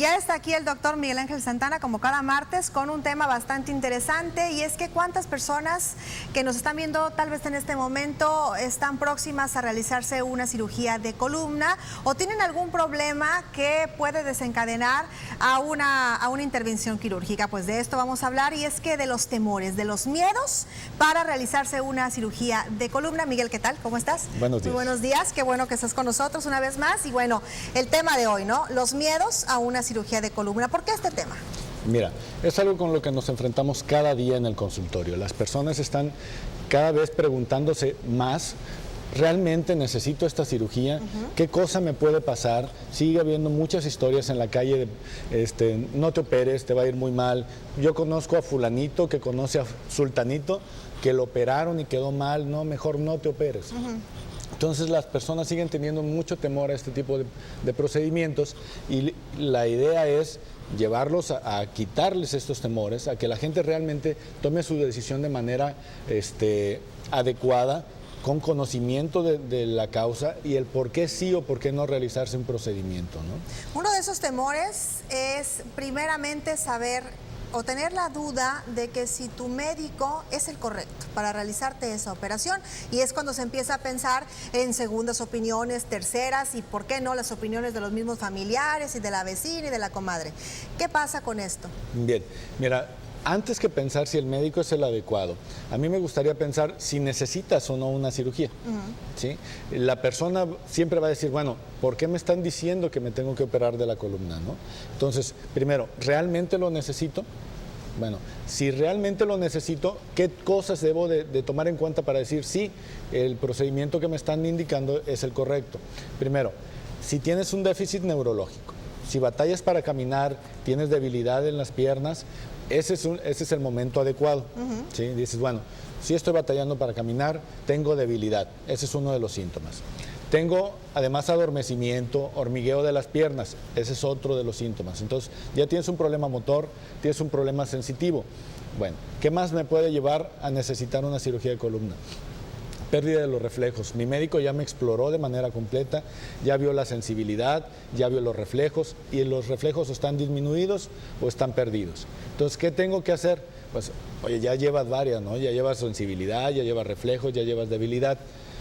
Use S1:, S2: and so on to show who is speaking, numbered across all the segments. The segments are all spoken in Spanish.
S1: ya está aquí el doctor Miguel Ángel Santana, como cada martes, con un tema bastante interesante, y es que cuántas personas que nos están viendo tal vez en este momento están próximas a realizarse una cirugía de columna o tienen algún problema que puede desencadenar a una intervención quirúrgica. Pues de esto vamos a hablar, y es que de los temores, de los miedos para realizarse una cirugía de columna. Miguel, ¿qué tal? ¿Cómo estás?
S2: Buenos días.
S1: Muy buenos días, qué bueno que estás con nosotros una vez más. Y bueno, el tema de hoy, ¿no? Los miedos a una cirugía de columna. ¿Por qué este tema?
S2: Mira, es algo con lo que nos enfrentamos cada día en el consultorio. Las personas están cada vez preguntándose más: ¿realmente necesito esta cirugía? ¿Qué cosa me puede pasar? Sigue habiendo muchas historias en la calle de, no te operes, te va a ir muy mal. Yo conozco a fulanito que conoce a sultanito que lo operaron y quedó mal. No, mejor no te operes. Entonces las personas siguen teniendo mucho temor a este tipo de procedimientos, y la idea es llevarlos a quitarles estos temores, a que la gente realmente tome su decisión de manera adecuada, con conocimiento de la causa y el por qué sí o por qué no realizarse un procedimiento, ¿no?
S1: Uno de esos temores es primeramente saber o tener la duda de que si tu médico es el correcto para realizarte esa operación, y es cuando se empieza a pensar en segundas opiniones, terceras, y por qué no las opiniones de los mismos familiares y de la vecina y de la comadre. ¿Qué pasa con esto?
S2: Bien, mira, antes que pensar si el médico es el adecuado, a mí me gustaría pensar si necesitas o no una cirugía. ¿Sí? La persona siempre va a decir, bueno, ¿por qué me están diciendo que me tengo que operar de la columna, ¿no? Entonces, primero, ¿realmente lo necesito? Bueno, si realmente lo necesito, ¿qué cosas debo de tomar en cuenta para decir sí, el procedimiento que me están indicando es el correcto? Primero, si tienes un déficit neurológico, si batallas para caminar, tienes debilidad en las piernas, ese es el momento adecuado. ¿Sí? Dices, bueno, si estoy batallando para caminar, tengo debilidad. Ese es uno de los síntomas. Tengo además adormecimiento, hormigueo de las piernas. Ese es otro de los síntomas. Entonces ya tienes un problema motor, tienes un problema sensitivo. Bueno, ¿qué más me puede llevar a necesitar una cirugía de columna? Pérdida de los reflejos. Mi médico ya me exploró de manera completa, ya vio la sensibilidad, ya vio los reflejos, y los reflejos están disminuidos o están perdidos. Entonces, ¿qué tengo que hacer? Pues, oye, ya llevas varias, ¿no? Ya llevas sensibilidad, ya llevas reflejos, ya llevas debilidad.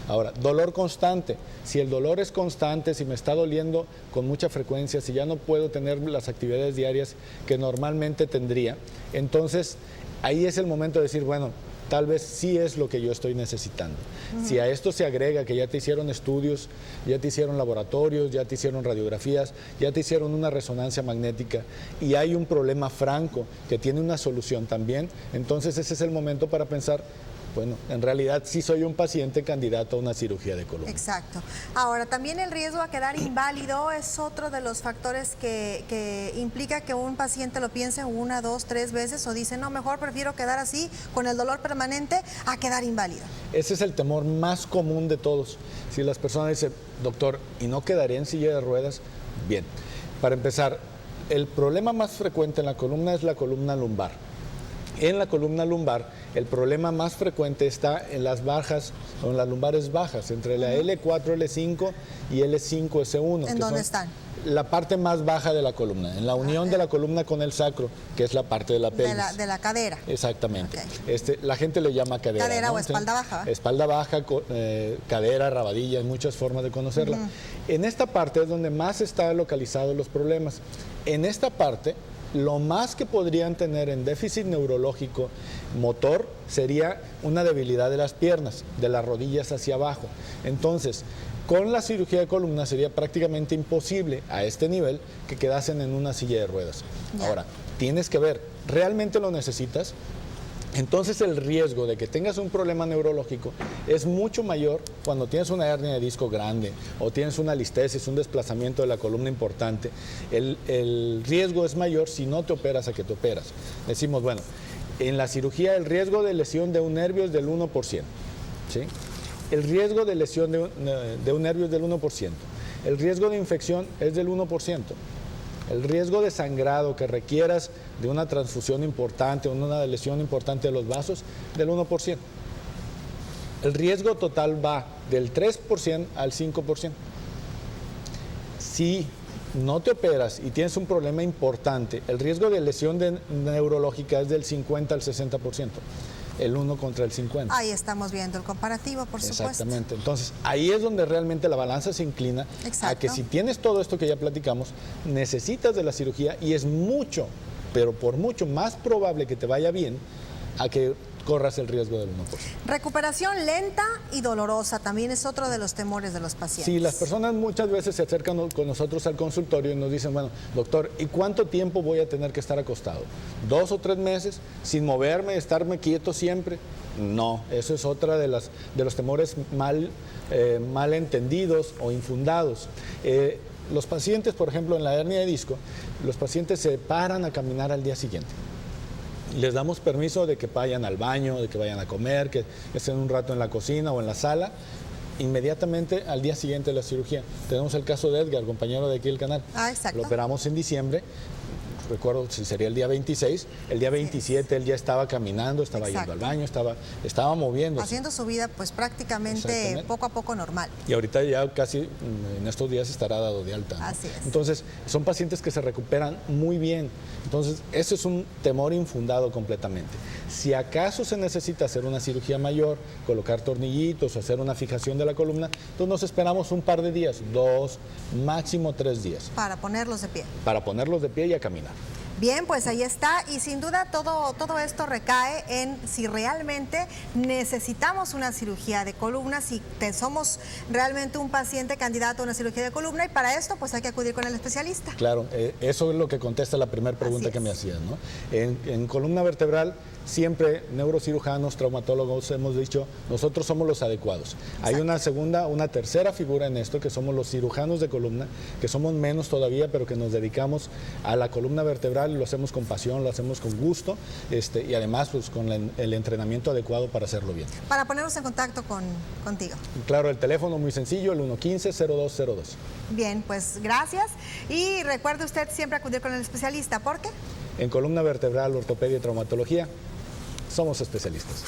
S2: Ahora, dolor constante. Si el dolor es constante, si me está doliendo con mucha frecuencia, si ya no puedo tener las actividades diarias que normalmente tendría, entonces ahí es el momento de decir, bueno, tal vez sí es lo que yo estoy necesitando. Si a esto se agrega que ya te hicieron estudios, ya te hicieron laboratorios, ya te hicieron radiografías, ya te hicieron una resonancia magnética, y hay un problema franco que tiene una solución también, entonces ese es el momento para pensar, bueno, en realidad sí soy un paciente candidato a una cirugía de columna.
S1: Exacto. Ahora, también el riesgo a quedar inválido es otro de los factores que implica que un paciente lo piense una, dos, tres veces, o dice, no, mejor prefiero quedar así con el dolor permanente a quedar inválido.
S2: Ese es el temor más común de todos. Si las personas dicen, doctor, ¿y no quedaré en silla de ruedas? Bien, para empezar, el problema más frecuente en la columna es la columna lumbar. En la columna lumbar, el problema más frecuente está en las bajas, o en las lumbares bajas, entre la L4, L5 y L5, S1.
S1: ¿En dónde están?
S2: La parte más baja de la columna, en la unión de la columna con el sacro, que es la parte de la pelvis.
S1: De la cadera.
S2: Exactamente.
S1: Okay.
S2: La gente le llama cadera.
S1: Cadera, ¿no? O espalda
S2: Entonces,
S1: baja.
S2: Espalda baja, cadera, rabadilla, hay muchas formas de conocerla. En esta parte es donde más están localizados los problemas. En esta parte, lo más que podrían tener en déficit neurológico motor sería una debilidad de las piernas, de las rodillas hacia abajo. Entonces, con la cirugía de columna sería prácticamente imposible a este nivel que quedasen en una silla de ruedas. Ahora, tienes que ver, ¿realmente lo necesitas? Entonces el riesgo de que tengas un problema neurológico es mucho mayor cuando tienes una hernia de disco grande o tienes una listesis, un desplazamiento de la columna importante. El riesgo es mayor si no te operas a que te operas. Decimos, bueno, en la cirugía el riesgo de lesión de un nervio es del 1%. ¿Sí? El riesgo de lesión de un nervio es del 1%. El riesgo de infección es del 1%. El riesgo de sangrado que requieras de una transfusión importante o una lesión importante de los vasos, del 1%. El riesgo total va del 3% al 5%. Si no te operas y tienes un problema importante, el riesgo de lesión neurológica es del 50 al 60%. El 1 contra el 50.
S1: Ahí estamos viendo el comparativo, por supuesto.
S2: Exactamente. Entonces, ahí es donde realmente la balanza se inclina a que si tienes todo esto que ya platicamos, necesitas de la cirugía y es mucho, pero por mucho más probable que te vaya bien a que corras el riesgo del 1%.
S1: Recuperación lenta y dolorosa también es otro de los temores de los pacientes.
S2: Sí, las personas muchas veces se acercan con nosotros al consultorio y nos dicen, bueno, doctor, ¿y cuánto tiempo voy a tener que estar acostado? ¿2 o 3 meses sin moverme, estarme quieto siempre? No, eso es otra de los temores mal entendidos o infundados. Los pacientes, por ejemplo, en la hernia de disco, los pacientes se paran a caminar al día siguiente. Les damos permiso de que vayan al baño, de que vayan a comer, que estén un rato en la cocina o en la sala, inmediatamente al día siguiente de la cirugía. Tenemos el caso de Edgar, compañero de aquí del canal.
S1: Exacto.
S2: Lo operamos en diciembre, recuerdo si sería el día 26, el día 27 él ya estaba caminando, estaba yendo al baño, estaba moviéndose.
S1: Haciendo su vida pues prácticamente poco a poco normal.
S2: Y ahorita ya casi en estos días estará dado de alta, ¿no?
S1: Así es.
S2: Entonces, son pacientes que se recuperan muy bien. Entonces, ese es un temor infundado completamente. Si acaso se necesita hacer una cirugía mayor, colocar tornillitos o hacer una fijación de la columna, entonces nos esperamos un par de días, 2, máximo 3 días.
S1: Para ponerlos de pie.
S2: Para ponerlos de pie y a caminar.
S1: Bien, pues ahí está y sin duda todo esto recae en si realmente necesitamos una cirugía de columna, si somos realmente un paciente candidato a una cirugía de columna y para esto pues hay que acudir con el especialista.
S2: Claro, eso es lo que contesta la primera pregunta que me hacías, ¿no? En columna vertebral siempre neurocirujanos, traumatólogos hemos dicho, nosotros somos los adecuados. Exacto. Hay una segunda, una tercera figura en esto que somos los cirujanos de columna, que somos menos todavía, pero que nos dedicamos a la columna vertebral, lo hacemos con pasión, lo hacemos con gusto y además pues con el entrenamiento adecuado para hacerlo bien.
S1: Para ponernos en contacto contigo.
S2: Claro, el teléfono muy sencillo, el 115-0202.
S1: Bien, pues gracias y recuerde usted siempre acudir con el especialista, ¿por qué?
S2: En columna vertebral, ortopedia y traumatología somos especialistas.